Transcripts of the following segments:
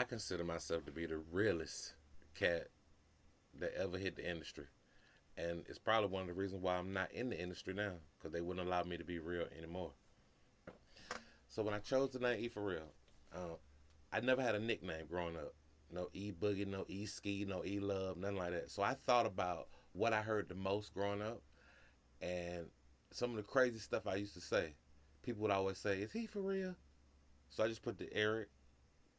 I consider myself to be the realest cat that ever hit the industry. And it's probably one of the reasons why I'm not in the industry now, because they wouldn't allow me to be real anymore. So when I chose the name E4Real, uh, I never had a nickname growing up. No E Boogie, no E Ski, no E Love, nothing like that. So I thought about what I heard the most growing up, and some of the crazy stuff I used to say. People would always say, "Is he for real?" So I just put the Eric,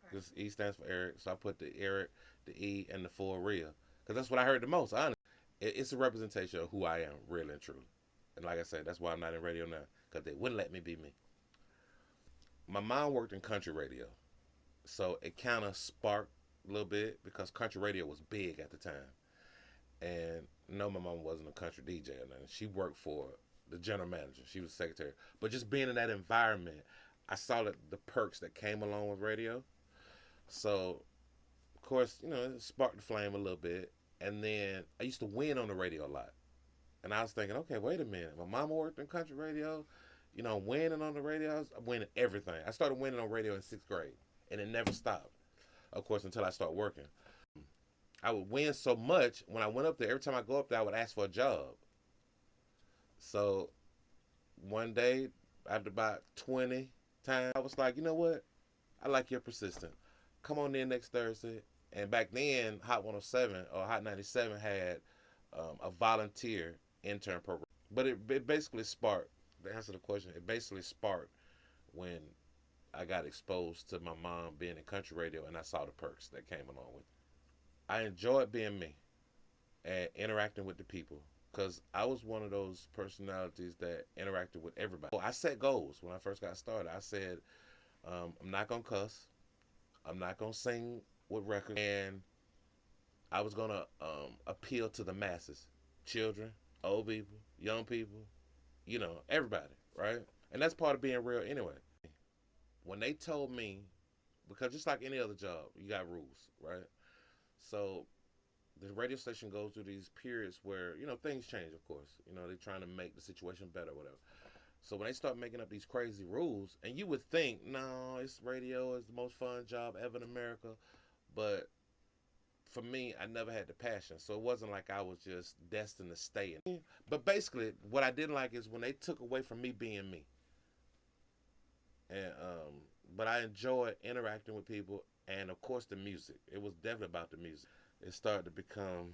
because E stands for Eric. So I put the Eric, the E, and the for real, because that's what I heard the most. Honestly, it's a representation of who I am, really and truly. And like I said, that's why I'm not in radio now, because they wouldn't let me be me. My mom worked in country radio, so it kind of sparked a little bit because country radio was big at the time. And no, my mom wasn't a country DJ or nothing. She worked for the general manager. She was secretary. But just being in that environment, I saw the perks that came along with radio. So, of course, it sparked the flame a little bit. And then I used to win on the radio a lot. And I was thinking, okay, wait a minute. My mama worked in country radio. Winning on the radio. I'm winning everything. I started winning on radio in sixth grade. And it never stopped, of course, until I started working. I would win so much when I went up there. Every time I go up there, I would ask for a job. So one day, after about 20 times, I was like, you know what? I like your persistent. Come on in next Thursday. And back then, Hot 107 or Hot 97 had a volunteer intern program. But it basically sparked, to answer the question, it basically sparked when I got exposed to my mom being in country radio and I saw the perks that came along with it. I enjoyed being me and interacting with the people because I was one of those personalities that interacted with everybody. I set goals when I first got started. I said, I'm not going to cuss. I'm not going to sing with records. And I was going to appeal to the masses, children, old people, young people, everybody, right? And that's part of being real anyway. When they told me, because just like any other job, you got rules, right? So the radio station goes through these periods where things change. Of course, they're trying to make the situation better, or whatever. So when they start making up these crazy rules, and you would think, no, it's radio is the most fun job ever in America, but for me, I never had the passion, so it wasn't like I was just destined to stay in. But basically, what I didn't like is when they took away from me being me, and but I enjoyed interacting with people, and of course the music. It was definitely about the music. It started to become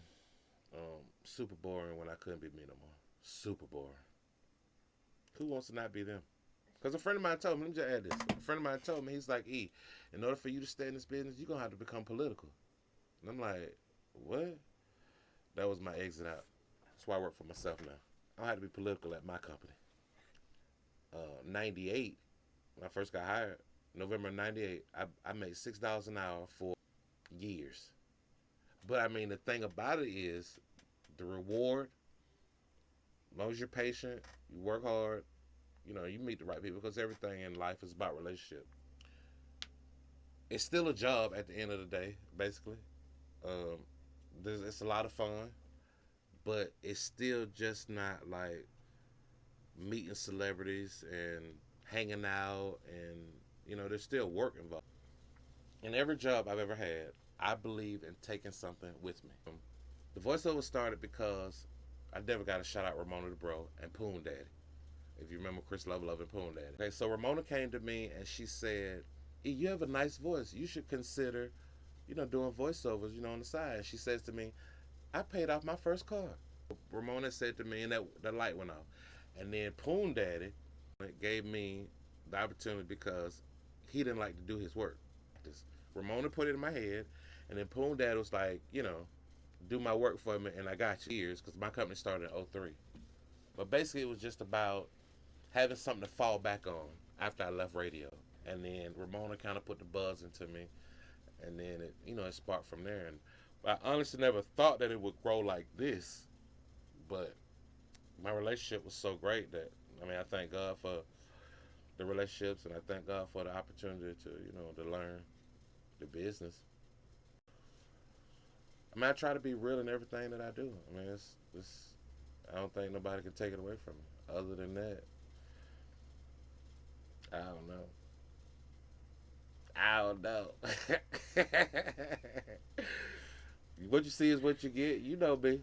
super boring when I couldn't be me no more. Super boring. Who wants to not be them? Because a friend of mine told me, let me just add this. A friend of mine told me, he's like, E, in order for you to stay in this business, you're going to have to become political. And I'm like, what? That was my exit out. That's why I work for myself now. I don't have to be political at my company. 98, when I first got hired, November 98, I made $6 an hour for years. But I mean, the thing about it is the reward, as long as you're patient, you work hard, you meet the right people because everything in life is about relationship. It's still a job at the end of the day, basically. Um, it's a lot of fun, but it's still just not like meeting celebrities and hanging out and, there's still work involved. In every job I've ever had, I believe in taking something with me. The voiceover started because I never got to shout out Ramona the Bro and Poon Daddy. If you remember Chris Love and Poon Daddy. Okay, so Ramona came to me and she said, hey, you have a nice voice. You should consider, doing voiceovers, on the side. She says to me, I paid off my first car. Ramona said to me, and that light went off. And then Poon Daddy gave me the opportunity because he didn't like to do his work. Ramona put it in my head, and then Poon Dad was like, do my work for me, and I got you years because my company started in '03. But basically, it was just about having something to fall back on after I left radio, and then Ramona kind of put the buzz into me, and then it sparked from there. And I honestly never thought that it would grow like this, but my relationship was so great that I thank God for the relationships, and I thank God for the opportunity to learn the business. I try to be real in everything that I do. It's I don't think nobody can take it away from me. Other than that, I don't know. I don't know. What you see is what you get. You know me.